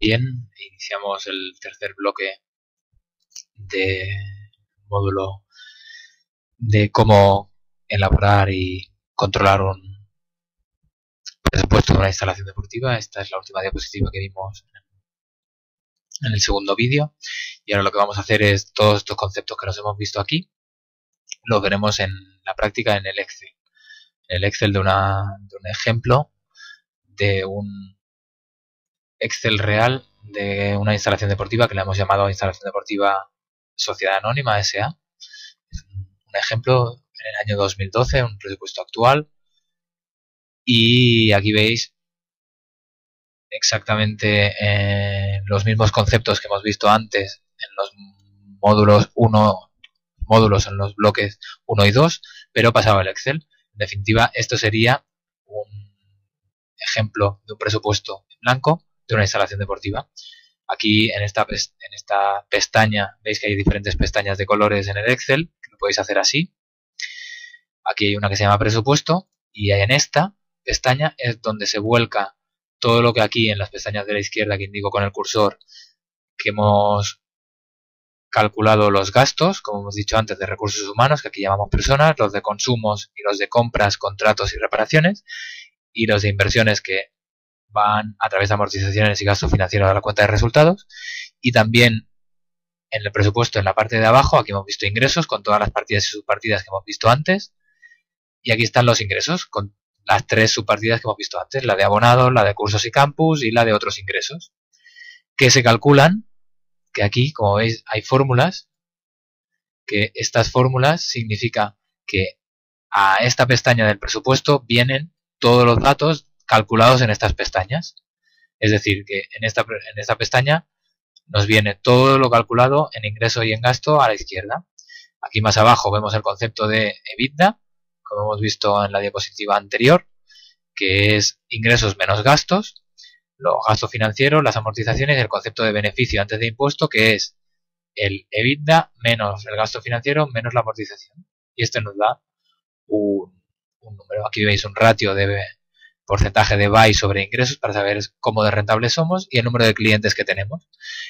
Bien, iniciamos el tercer bloque de módulo de cómo elaborar y controlar un presupuesto de una instalación deportiva. Esta es la última diapositiva que vimos en el segundo vídeo, y ahora lo que vamos a hacer es todos estos conceptos que nos hemos visto aquí los veremos en la práctica en el Excel. En el Excel de un ejemplo de un Excel real de una instalación deportiva que le hemos llamado instalación deportiva Sociedad Anónima S.A. Es un ejemplo en el año 2012, un presupuesto actual, y aquí veis exactamente los mismos conceptos que hemos visto antes en los módulos en los bloques 1 y 2, pero pasado al Excel. En definitiva, esto sería un ejemplo de un presupuesto en blanco de una instalación deportiva. Aquí en esta pestaña veis que hay diferentes pestañas de colores en el Excel, que lo podéis hacer así. Aquí hay una que se llama presupuesto, y en esta pestaña es donde se vuelca todo lo que aquí en las pestañas de la izquierda, que indico con el cursor, que hemos calculado los gastos, como hemos dicho antes, de recursos humanos, que aquí llamamos personas, los de consumos y los de compras, contratos y reparaciones, y los de inversiones que van a través de amortizaciones y gastos financieros a la cuenta de resultados. Y también en el presupuesto, en la parte de abajo, aquí hemos visto ingresos con todas las partidas y subpartidas que hemos visto antes, y aquí están los ingresos con las tres subpartidas que hemos visto antes, la de abonados, la de cursos y campus y la de otros ingresos, que se calculan, que aquí, como veis, hay fórmulas, que estas fórmulas significa que a esta pestaña del presupuesto vienen todos los datos calculados en estas pestañas. Es decir, que en esta pestaña nos viene todo lo calculado en ingreso y en gasto a la izquierda. Aquí más abajo vemos el concepto de EBITDA, como hemos visto en la diapositiva anterior, que es ingresos menos gastos, los gastos financieros, las amortizaciones y el concepto de beneficio antes de impuesto, que es el EBITDA menos el gasto financiero menos la amortización. Y esto nos da un número. Aquí veis un ratio de porcentaje de BAI sobre ingresos para saber cómo de rentables somos y el número de clientes que tenemos.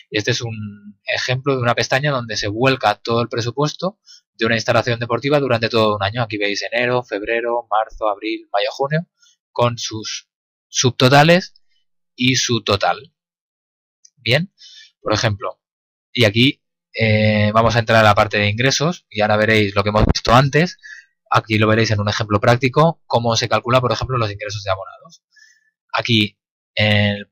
Y este es un ejemplo de una pestaña donde se vuelca todo el presupuesto de una instalación deportiva durante todo un año. Aquí veis enero, febrero, marzo, abril, mayo, junio, con sus subtotales y su total. Bien, por ejemplo, y aquí vamos a entrar a la parte de ingresos y ahora veréis lo que hemos visto antes. Aquí lo veréis en un ejemplo práctico, cómo se calcula, por ejemplo, los ingresos de abonados. Aquí, en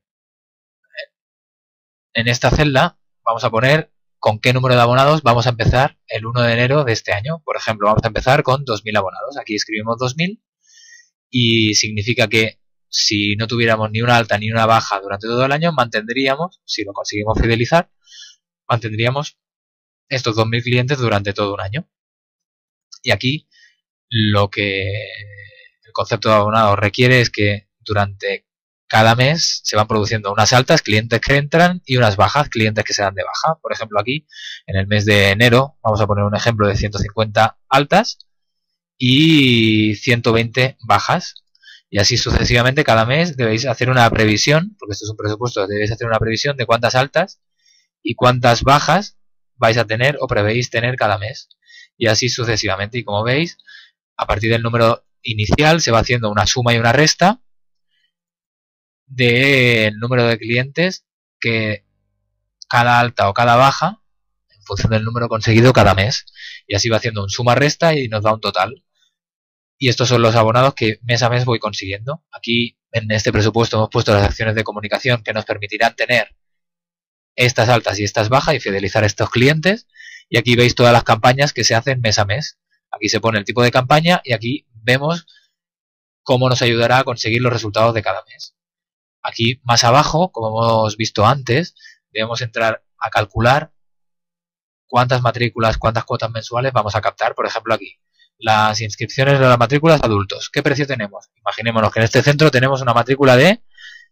esta celda, vamos a poner con qué número de abonados vamos a empezar el 1 de enero de este año. Por ejemplo, vamos a empezar con 2.000 abonados. Aquí escribimos 2.000 y significa que si no tuviéramos ni una alta ni una baja durante todo el año, mantendríamos, si lo conseguimos fidelizar, mantendríamos estos 2.000 clientes durante todo un año. Y aquí lo que el concepto de abonado requiere es que durante cada mes se van produciendo unas altas, clientes que entran, y unas bajas, clientes que se dan de baja. Por ejemplo, aquí en el mes de enero vamos a poner un ejemplo de 150 altas y 120 bajas. Y así sucesivamente cada mes debéis hacer una previsión, porque esto es un presupuesto, debéis hacer una previsión de cuántas altas y cuántas bajas vais a tener o prevéis tener cada mes. Y así sucesivamente. Y como veis, a partir del número inicial se va haciendo una suma y una resta del número de clientes que cada alta o cada baja en función del número conseguido cada mes. Y así va haciendo un suma-resta y nos da un total. Y estos son los abonados que mes a mes voy consiguiendo. Aquí en este presupuesto hemos puesto las acciones de comunicación que nos permitirán tener estas altas y estas bajas y fidelizar a estos clientes. Y aquí veis todas las campañas que se hacen mes a mes. Aquí se pone el tipo de campaña y aquí vemos cómo nos ayudará a conseguir los resultados de cada mes. Aquí más abajo, como hemos visto antes, debemos entrar a calcular cuántas matrículas, cuántas cuotas mensuales vamos a captar. Por ejemplo, aquí, las inscripciones de las matrículas adultos. ¿Qué precio tenemos? Imaginémonos que en este centro tenemos una matrícula de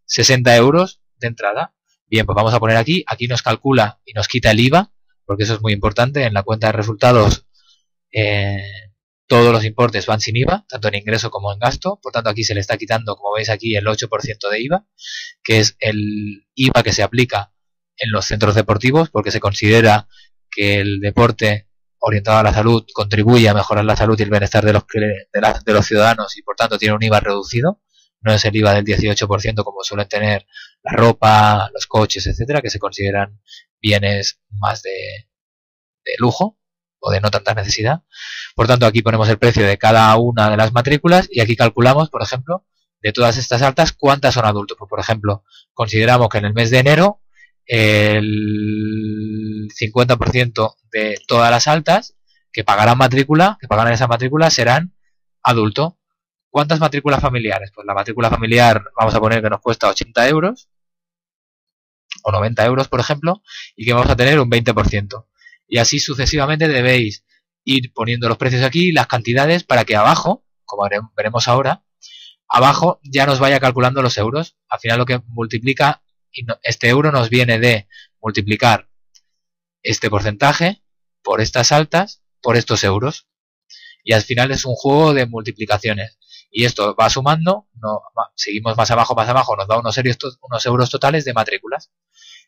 60 euros de entrada. Bien, pues vamos a poner aquí nos calcula y nos quita el IVA, porque eso es muy importante en la cuenta de resultados. todos los importes van sin IVA, tanto en ingreso como en gasto. Por tanto, aquí se le está quitando, como veis aquí, el 8% de IVA, que es el IVA que se aplica en los centros deportivos, porque se considera que el deporte orientado a la salud contribuye a mejorar la salud y el bienestar de los ciudadanos y por tanto tiene un IVA reducido. No es el IVA del 18% como suelen tener la ropa, los coches, etcétera, que se consideran bienes más de lujo o de no tanta necesidad. Por tanto, aquí ponemos el precio de cada una de las matrículas y aquí calculamos, por ejemplo, de todas estas altas, cuántas son adultos. Pues, por ejemplo, consideramos que en el mes de enero el 50% de todas las altas que pagarán esa matrícula serán adulto. ¿Cuántas matrículas familiares? Pues la matrícula familiar vamos a poner que nos cuesta 80 euros o 90 euros, por ejemplo, y que vamos a tener un 20%. Y así sucesivamente debéis ir poniendo los precios aquí, las cantidades, para que abajo, como veremos ahora, abajo ya nos vaya calculando los euros. Al final lo que multiplica este euro nos viene de multiplicar este porcentaje por estas altas, por estos euros. Y al final es un juego de multiplicaciones. Y esto va sumando, seguimos más abajo, nos da unos euros totales de matrículas.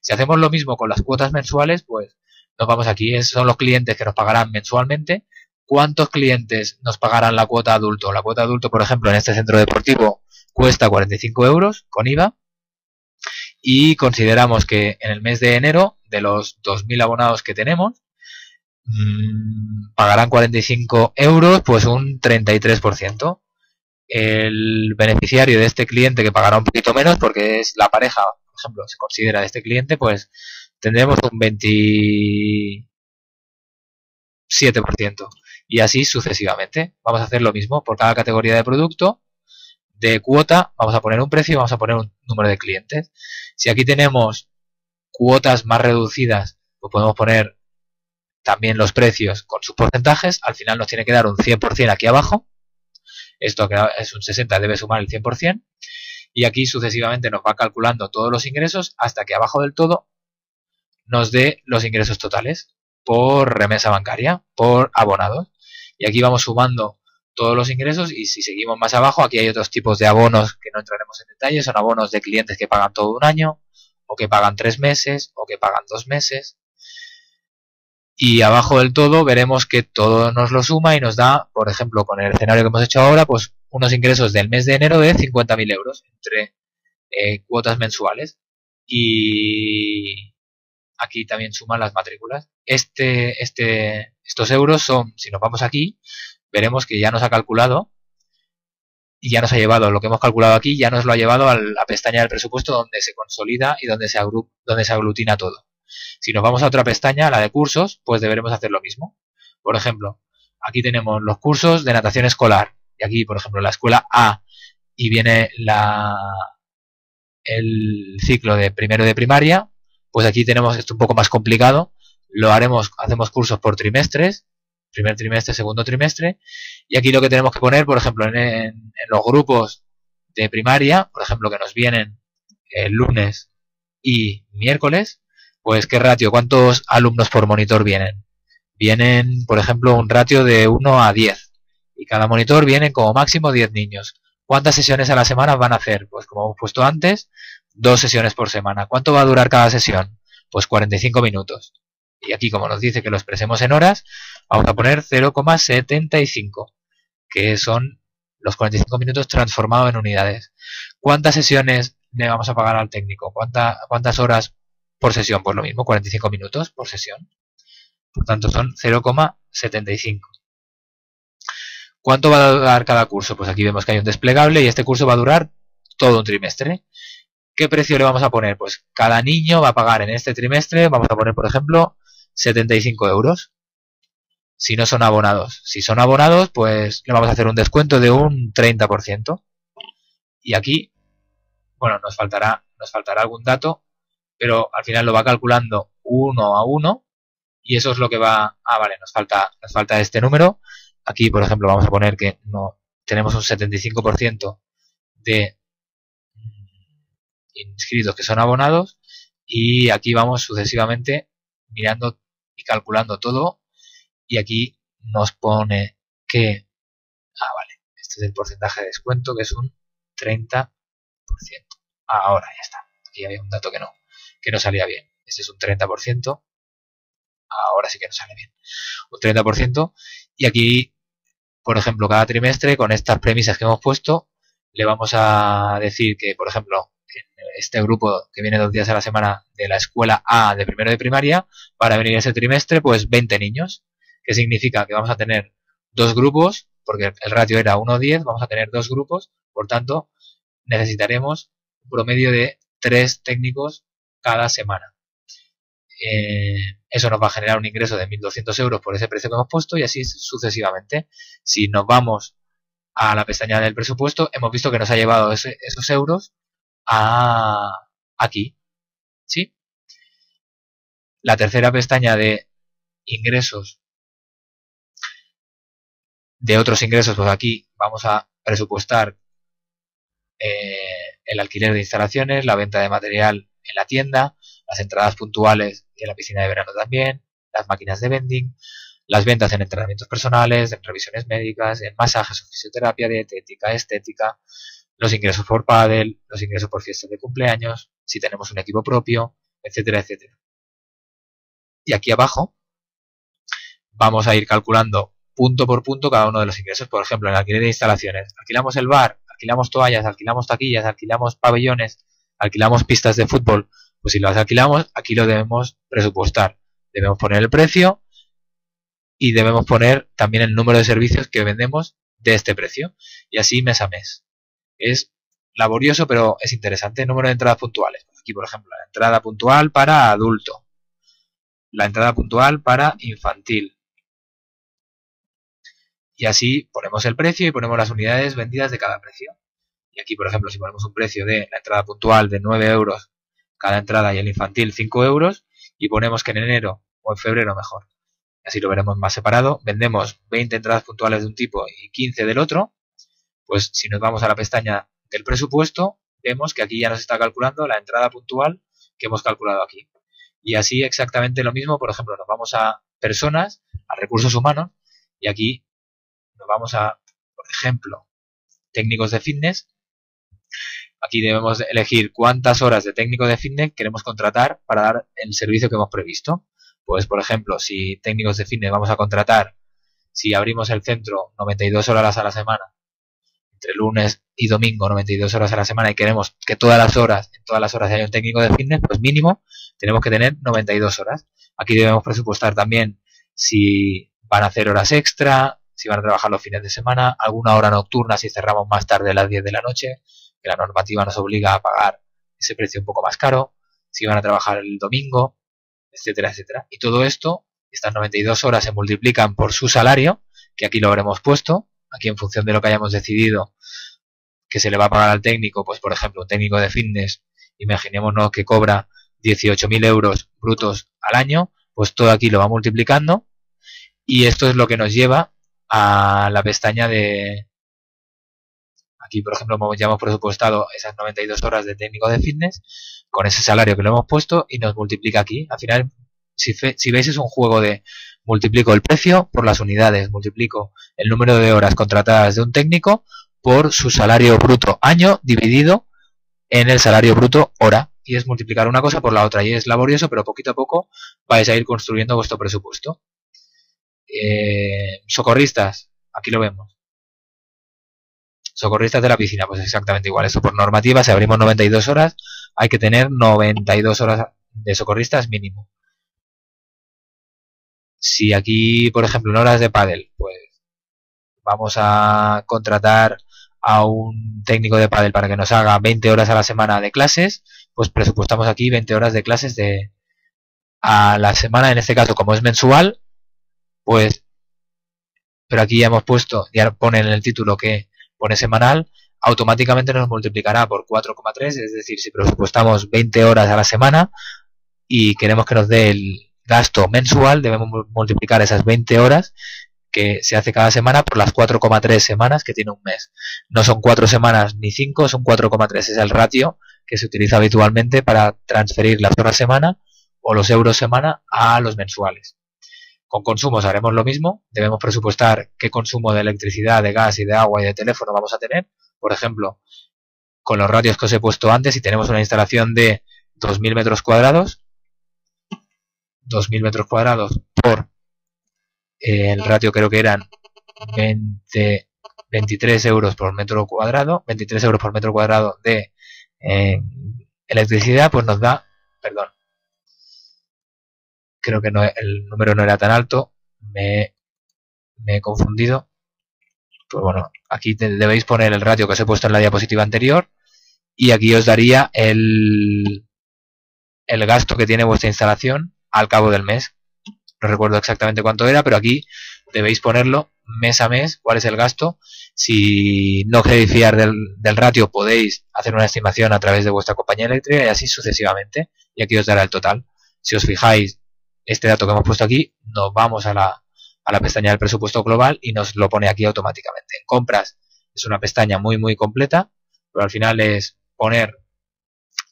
Si hacemos lo mismo con las cuotas mensuales, pues nos vamos aquí, esos son los clientes que nos pagarán mensualmente. ¿Cuántos clientes nos pagarán la cuota adulto? La cuota adulto, por ejemplo, en este centro deportivo cuesta 45 euros con IVA. Y consideramos que en el mes de enero, de los 2.000 abonados que tenemos, pagarán 45 euros, pues un 33%. El beneficiario de este cliente que pagará un poquito menos, porque es la pareja, por ejemplo, se considera de este cliente, pues tendremos un 27%. Y así sucesivamente. Vamos a hacer lo mismo por cada categoría de producto. De cuota, vamos a poner un precio y vamos a poner un número de clientes. Si aquí tenemos cuotas más reducidas, pues podemos poner también los precios con sus porcentajes. Al final nos tiene que dar un 100% aquí abajo. Esto que es un 60 debe sumar el 100%. Y aquí sucesivamente nos va calculando todos los ingresos hasta que abajo del todo nos dé los ingresos totales por remesa bancaria, por abonados. Y aquí vamos sumando todos los ingresos y si seguimos más abajo, aquí hay otros tipos de abonos que no entraremos en detalle. Son abonos de clientes que pagan todo un año, o que pagan 3 meses, o que pagan 2 meses. Y abajo del todo veremos que todo nos lo suma y nos da, por ejemplo, con el escenario que hemos hecho ahora, pues unos ingresos del mes de enero de 50.000 euros entre cuotas mensuales. Y aquí también suman las matrículas. Estos euros son, si nos vamos aquí, veremos que ya nos ha calculado y ya nos ha llevado lo que hemos calculado aquí, ya nos lo ha llevado a la pestaña del presupuesto donde se consolida y donde se aglutina todo. Si nos vamos a otra pestaña, la de cursos, pues deberemos hacer lo mismo. Por ejemplo, aquí tenemos los cursos de natación escolar. Y aquí, por ejemplo, la escuela A y viene el ciclo de primero de primaria. Pues aquí tenemos esto un poco más complicado. Hacemos cursos por trimestres. Primer trimestre, segundo trimestre. Y aquí lo que tenemos que poner, por ejemplo, en los grupos de primaria, por ejemplo, que nos vienen el lunes y miércoles, pues qué ratio, cuántos alumnos por monitor vienen. Vienen, por ejemplo, un ratio de 1 a 10. Y cada monitor vienen como máximo 10 niños. ¿Cuántas sesiones a la semana van a hacer? Pues como hemos puesto antes, 2 sesiones por semana. ¿Cuánto va a durar cada sesión? Pues 45 minutos. Y aquí, como nos dice que lo expresemos en horas, vamos a poner 0,75, que son los 45 minutos transformados en unidades. ¿Cuántas sesiones le vamos a pagar al técnico? ¿Cuántas horas por sesión? Pues lo mismo, 45 minutos por sesión. Por tanto, son 0,75. ¿Cuánto va a durar cada curso? Pues aquí vemos que hay un desplegable y este curso va a durar todo un trimestre. ¿Qué precio le vamos a poner? Pues cada niño va a pagar en este trimestre, vamos a poner, por ejemplo, 75 euros. Si no son abonados. Si son abonados, pues le vamos a hacer un descuento de un 30%. Y aquí, bueno, nos faltará algún dato, pero al final lo va calculando uno a uno. Y eso es lo que va... vale, nos falta este número. Aquí, por ejemplo, vamos a poner que no tenemos un 75% de inscritos que son abonados. Y aquí vamos sucesivamente mirando y calculando todo. Y aquí nos pone que Vale, este es el porcentaje de descuento, que es un 30%. Ahora ya está. Aquí había un dato que no salía bien. Este es un 30%. Ahora sí que no sale bien. Un 30%. Y aquí, por ejemplo, cada trimestre, con estas premisas que hemos puesto, le vamos a decir que, por ejemplo, en este grupo que viene 2 días a la semana de la escuela A de primero de primaria, para venir ese trimestre, pues 20 niños. Que significa que vamos a tener 2 grupos, porque el ratio era 1:10, vamos a tener 2 grupos, por tanto, necesitaremos un promedio de 3 técnicos cada semana. Eso nos va a generar un ingreso de 1.200 euros por ese precio que hemos puesto y así sucesivamente. Si nos vamos a la pestaña del presupuesto, hemos visto que nos ha llevado esos euros aquí. ¿Sí? La tercera pestaña de ingresos, de otros ingresos, pues aquí vamos a presupuestar el alquiler de instalaciones, la venta de material en la tienda, las entradas puntuales en la piscina de verano también, las máquinas de vending, las ventas en entrenamientos personales, en revisiones médicas, en masajes o fisioterapia, dietética, estética, los ingresos por pádel, los ingresos por fiestas de cumpleaños, si tenemos un equipo propio, etcétera, etcétera. Y aquí abajo vamos a ir calculando punto por punto cada uno de los ingresos. Por ejemplo, en el alquiler de instalaciones, alquilamos el bar, alquilamos toallas, alquilamos taquillas, alquilamos pabellones, alquilamos pistas de fútbol. Pues si las alquilamos, aquí lo debemos presupuestar. Debemos poner el precio y debemos poner también el número de servicios que vendemos de este precio. Y así mes a mes. Es laborioso, pero es interesante. Número de entradas puntuales. Aquí, por ejemplo, la entrada puntual para adulto. La entrada puntual para infantil. Y así ponemos el precio y ponemos las unidades vendidas de cada precio. Y aquí, por ejemplo, si ponemos un precio de la entrada puntual de 9 euros cada entrada y el infantil 5 euros, y ponemos que en enero o en febrero mejor, así lo veremos más separado, vendemos 20 entradas puntuales de un tipo y 15 del otro, pues si nos vamos a la pestaña del presupuesto, vemos que aquí ya nos está calculando la entrada puntual que hemos calculado aquí. Y así exactamente lo mismo, por ejemplo, nos vamos a personas, a recursos humanos, y aquí nos vamos a, por ejemplo, técnicos de fitness. Aquí debemos elegir cuántas horas de técnico de fitness queremos contratar para dar el servicio que hemos previsto. Pues, por ejemplo, si técnicos de fitness vamos a contratar, si abrimos el centro 92 horas a la semana, entre lunes y domingo 92 horas a la semana y queremos que en todas las horas haya un técnico de fitness, pues mínimo tenemos que tener 92 horas. Aquí debemos presupuestar también si van a hacer horas extra, si van a trabajar los fines de semana, alguna hora nocturna si cerramos más tarde a las 10 de la noche, que la normativa nos obliga a pagar ese precio un poco más caro, si van a trabajar el domingo, etcétera, etcétera. Y todo esto, estas 92 horas se multiplican por su salario, que aquí lo habremos puesto, aquí en función de lo que hayamos decidido que se le va a pagar al técnico, pues por ejemplo, un técnico de fitness, imaginémonos que cobra 18.000 euros brutos al año, pues todo aquí lo va multiplicando y esto es lo que nos lleva a la pestaña de... Aquí, por ejemplo, ya hemos presupuestado esas 92 horas de técnico de fitness con ese salario que lo hemos puesto y nos multiplica aquí. Al final, si veis, es un juego de multiplico el precio por las unidades, multiplico el número de horas contratadas de un técnico por su salario bruto año dividido en el salario bruto hora. Y es multiplicar una cosa por la otra. Y es laborioso, pero poquito a poco vais a ir construyendo vuestro presupuesto. Socorristas, aquí lo vemos. Socorristas de la piscina, pues exactamente igual. Eso por normativa, si abrimos 92 horas, hay que tener 92 horas de socorristas mínimo. Si aquí, por ejemplo, en horas de pádel, pues vamos a contratar a un técnico de pádel para que nos haga 20 horas a la semana de clases, pues presupuestamos aquí 20 horas de clases a la semana, en este caso como es mensual, pues, pero aquí ya hemos puesto, ya pone en el título que pone semanal, automáticamente nos multiplicará por 4,3, es decir, si presupuestamos 20 horas a la semana y queremos que nos dé el gasto mensual, debemos multiplicar esas 20 horas que se hace cada semana por las 4,3 semanas que tiene un mes. No son 4 semanas ni 5, son 4,3, es el ratio que se utiliza habitualmente para transferir las horas semana o los euros semana a los mensuales. Con consumos haremos lo mismo. Debemos presupuestar qué consumo de electricidad, de gas y de agua y de teléfono vamos a tener. Por ejemplo, con los ratios que os he puesto antes, si tenemos una instalación de 2.000 metros cuadrados, 2.000 metros cuadrados por el ratio creo que eran 23 euros por metro cuadrado, 23 euros por metro cuadrado de electricidad, pues nos da, perdón, creo que no, el número no era tan alto, me he confundido. Pues bueno, aquí debéis poner el ratio que os he puesto en la diapositiva anterior y aquí os daría el gasto que tiene vuestra instalación al cabo del mes. No recuerdo exactamente cuánto era, pero aquí debéis ponerlo mes a mes, cuál es el gasto. Si no queréis fiar del ratio, podéis hacer una estimación a través de vuestra compañía eléctrica y así sucesivamente. Y aquí os dará el total. Si os fijáis, este dato que hemos puesto aquí, nos vamos a la pestaña del presupuesto global y nos lo pone aquí automáticamente. En compras es una pestaña muy completa, pero al final es poner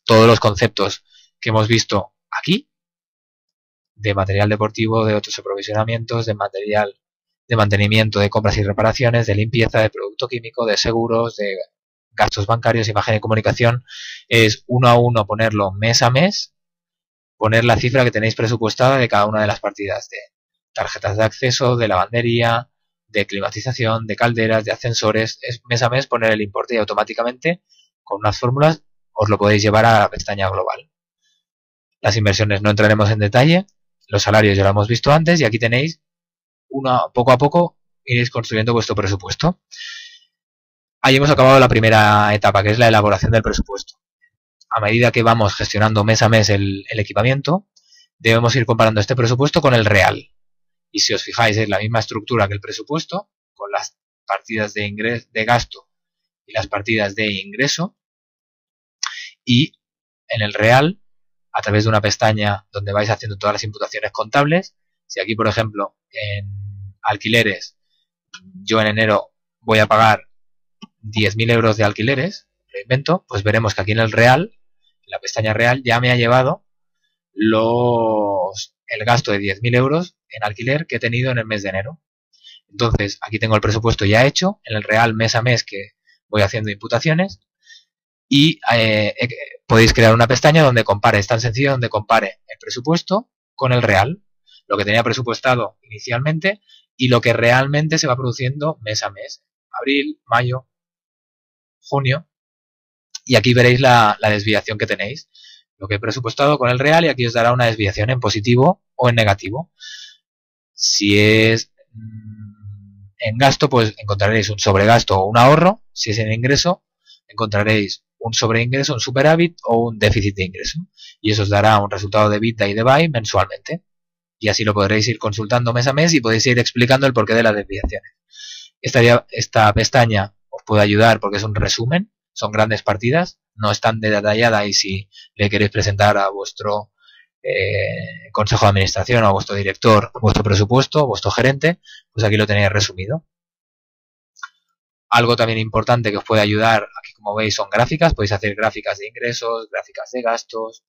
todos los conceptos que hemos visto aquí, de material deportivo, de otros aprovisionamientos, de material de mantenimiento, de compras y reparaciones, de limpieza, de producto químico, de seguros, de gastos bancarios, imagen y comunicación. Es uno a uno ponerlo mes a mes, poner la cifra que tenéis presupuestada de cada una de las partidas de tarjetas de acceso, de lavandería, de climatización, de calderas, de ascensores. Es mes a mes poner el importe y automáticamente con unas fórmulas os lo podéis llevar a la pestaña global. Las inversiones no entraremos en detalle, los salarios ya lo hemos visto antes y aquí tenéis poco a poco iréis construyendo vuestro presupuesto. Ahí hemos acabado la primera etapa, que es la elaboración del presupuesto. A medida que vamos gestionando mes a mes el equipamiento, debemos ir comparando este presupuesto con el real. Y si os fijáis, es la misma estructura que el presupuesto, con las partidas de gasto y las partidas de ingreso. Y en el real, a través de una pestaña donde vais haciendo todas las imputaciones contables, si aquí, por ejemplo, en alquileres, yo en enero voy a pagar 10.000 euros de alquileres, lo invento, pues veremos que aquí en el real, en la pestaña real, ya me ha llevado el gasto de 10.000 euros en alquiler que he tenido en el mes de enero. Entonces, aquí tengo el presupuesto ya hecho, en el real mes a mes que voy haciendo imputaciones, y podéis crear una pestaña donde compare, es tan sencillo, donde compare el presupuesto con el real, lo que tenía presupuestado inicialmente y lo que realmente se va produciendo mes a mes, abril, mayo, junio, y aquí veréis la desviación que tenéis, lo que he presupuestado con el real, y aquí os dará una desviación en positivo o en negativo. Si es en gasto, pues encontraréis un sobregasto o un ahorro. Si es en ingreso, encontraréis un sobreingreso, un superávit o un déficit de ingreso, y eso os dará un resultado de EBITDA y de BAI mensualmente, y así lo podréis ir consultando mes a mes y podéis ir explicando el porqué de las desviaciones. Esta pestaña os puede ayudar porque es un resumen, son grandes partidas, no es tan detallada, y si le queréis presentar a vuestro consejo de administración o a vuestro director vuestro presupuesto, vuestro gerente, pues aquí lo tenéis resumido. Algo también importante que os puede ayudar, aquí como veis son gráficas, podéis hacer gráficas de ingresos, gráficas de gastos,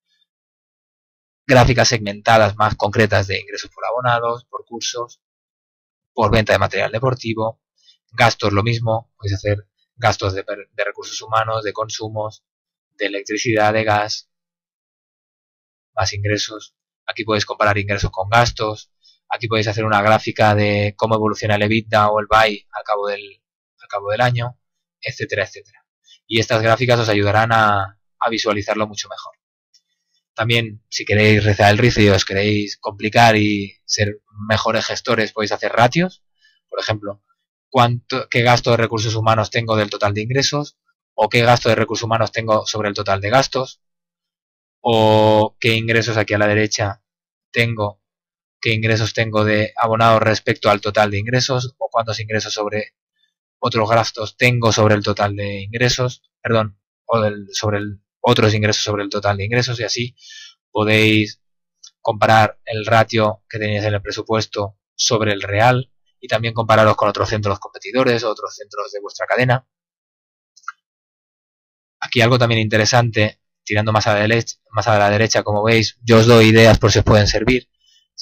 gráficas segmentadas más concretas de ingresos por abonados, por cursos, por venta de material deportivo, gastos lo mismo, podéis hacer gastos de recursos humanos, de consumos, de electricidad, de gas, más ingresos. Aquí podéis comparar ingresos con gastos, aquí podéis hacer una gráfica de cómo evoluciona el EBITDA o el BAI al cabo del año, etcétera, etcétera. Y estas gráficas os ayudarán a visualizarlo mucho mejor. También, si queréis rezar el rizo y os queréis complicar y ser mejores gestores, podéis hacer ratios. Por ejemplo, qué gasto de recursos humanos tengo del total de ingresos, o qué gasto de recursos humanos tengo sobre el total de gastos, o qué ingresos aquí a la derecha tengo, qué ingresos tengo de abonados respecto al total de ingresos, o cuántos ingresos sobre otros gastos tengo sobre el total de ingresos, perdón, o otros ingresos sobre el total de ingresos, y así podéis comparar el ratio que tenéis en el presupuesto sobre el real y también compararos con otros centros competidores o otros centros de vuestra cadena. Aquí algo también interesante, tirando más a la derecha, como veis, yo os doy ideas por si os pueden servir.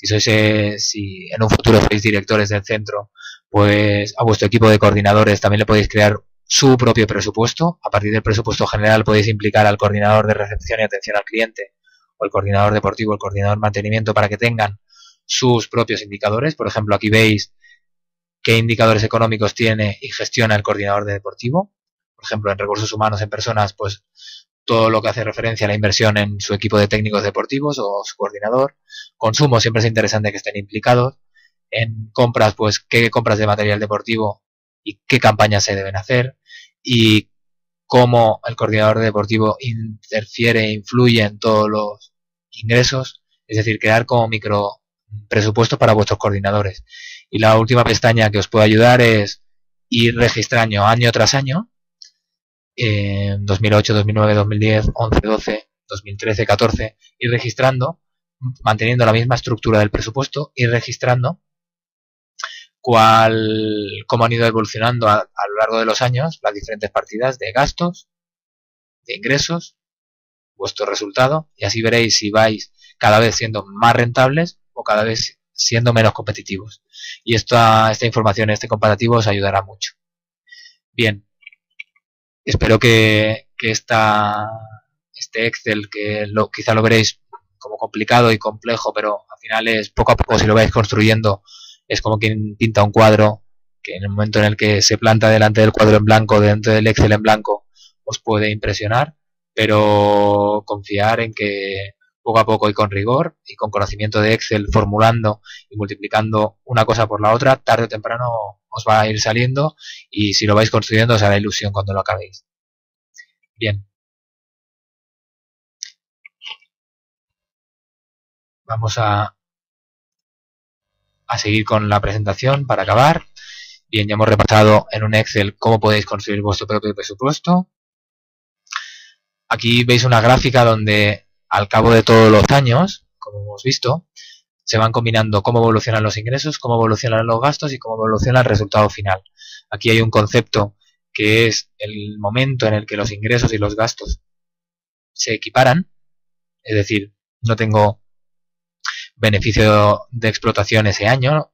Si en un futuro sois directores del centro, pues a vuestro equipo de coordinadores también le podéis crear su propio presupuesto. A partir del presupuesto general podéis implicar al coordinador de recepción y atención al cliente, o el coordinador deportivo, el coordinador de mantenimiento, para que tengan sus propios indicadores. Por ejemplo, aquí veis qué indicadores económicos tiene y gestiona el coordinador de deportivo. Por ejemplo, en recursos humanos, en personas, pues todo lo que hace referencia a la inversión en su equipo de técnicos deportivos o su coordinador. Consumo, siempre es interesante que estén implicados. En compras, pues qué compras de material deportivo y qué campañas se deben hacer, y cómo el coordinador deportivo interfiere e influye en todos los ingresos, es decir, crear como micro presupuestos para vuestros coordinadores. Y la última pestaña que os puede ayudar es ir registrando año tras año, 2008, 2009, 2010, 11, 12, 2013, 14, ir registrando, manteniendo la misma estructura del presupuesto, ir registrando cómo han ido evolucionando a lo largo de los años las diferentes partidas de gastos, de ingresos, vuestro resultado, y así veréis si vais cada vez siendo más rentables o cada vez siendo menos competitivos. Y esta información, este comparativo, os ayudará mucho. Bien, espero que este Excel, que quizá lo veréis como complicado y complejo, pero al final es poco a poco, si lo vais construyendo, es como quien pinta un cuadro, que en el momento en el que se planta delante del cuadro en blanco, dentro del Excel en blanco, os puede impresionar, pero confiar en que poco a poco y con rigor y con conocimiento de Excel, formulando y multiplicando una cosa por la otra, tarde o temprano os va a ir saliendo, y si lo vais construyendo os hará ilusión cuando lo acabéis. Bien. Vamos a seguir con la presentación para acabar. Bien, ya hemos repasado en un Excel cómo podéis construir vuestro propio presupuesto. Aquí veis una gráfica donde al cabo de todos los años, como hemos visto, se van combinando cómo evolucionan los ingresos, cómo evolucionan los gastos y cómo evoluciona el resultado final. Aquí hay un concepto que es el momento en el que los ingresos y los gastos se equiparan, es decir, no tengo beneficio de explotación ese año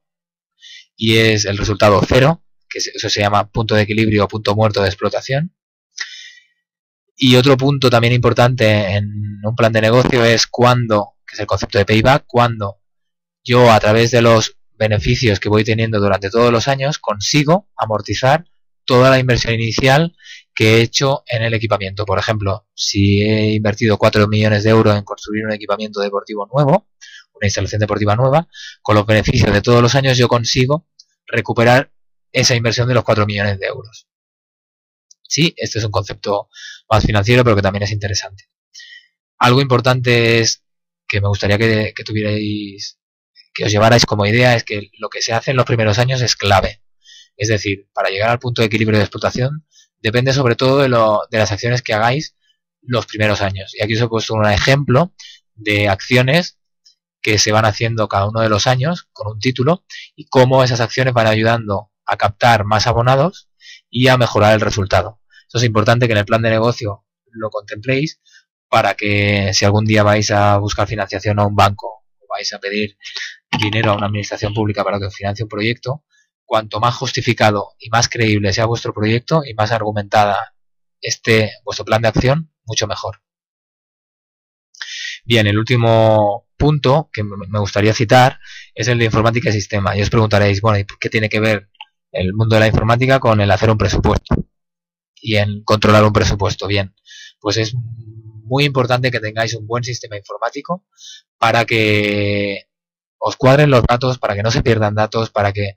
y es el resultado cero, que eso se llama punto de equilibrio o punto muerto de explotación. Y otro punto también importante en un plan de negocio es cuando, que es el concepto de payback, cuando yo, a través de los beneficios que voy teniendo durante todos los años, consigo amortizar toda la inversión inicial que he hecho en el equipamiento. Por ejemplo, si he invertido 4 millones de euros en construir un equipamiento deportivo nuevo, una instalación deportiva nueva, con los beneficios de todos los años yo consigo recuperar esa inversión de los 4 millones de euros. Sí, este es un concepto más financiero, pero que también es interesante. Algo importante es que me gustaría que tuvierais, que os llevarais como idea, es que lo que se hace en los primeros años es clave. Es decir, para llegar al punto de equilibrio de explotación depende sobre todo de las acciones que hagáis los primeros años. Y aquí os he puesto un ejemplo de acciones que se van haciendo cada uno de los años con un título y cómo esas acciones van ayudando a captar más abonados y a mejorar el resultado. Eso es importante que en el plan de negocio lo contempléis, para que si algún día vais a buscar financiación a un banco o vais a pedir dinero a una administración pública para que os financie un proyecto, cuanto más justificado y más creíble sea vuestro proyecto y más argumentada esté vuestro plan de acción, mucho mejor. Bien, el último punto que me gustaría citar es el de informática y sistema. Y os preguntaréis, bueno, ¿y por qué tiene que ver el mundo de la informática con el hacer un presupuesto y en controlar un presupuesto? Bien, pues es muy importante que tengáis un buen sistema informático para que os cuadren los datos, para que no se pierdan datos, para que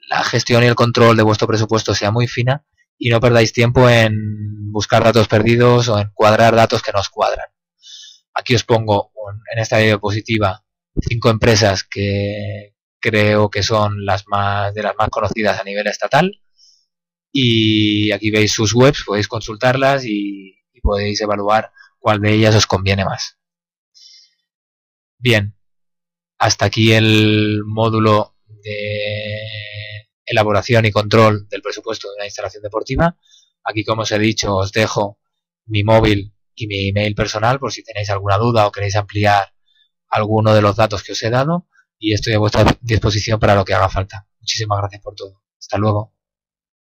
la gestión y el control de vuestro presupuesto sea muy fina y no perdáis tiempo en buscar datos perdidos o en cuadrar datos que no os cuadran. Aquí os pongo en esta diapositiva 5 empresas que creo que son de las más conocidas a nivel estatal, y aquí veis sus webs, podéis consultarlas y podéis evaluar cuál de ellas os conviene más. Bien, hasta aquí el módulo de elaboración y control del presupuesto de una instalación deportiva. Aquí, como os he dicho, os dejo mi móvil y mi email personal por si tenéis alguna duda o queréis ampliar alguno de los datos que os he dado. y estoy a vuestra disposición para lo que haga falta. Muchísimas gracias por todo. Hasta luego.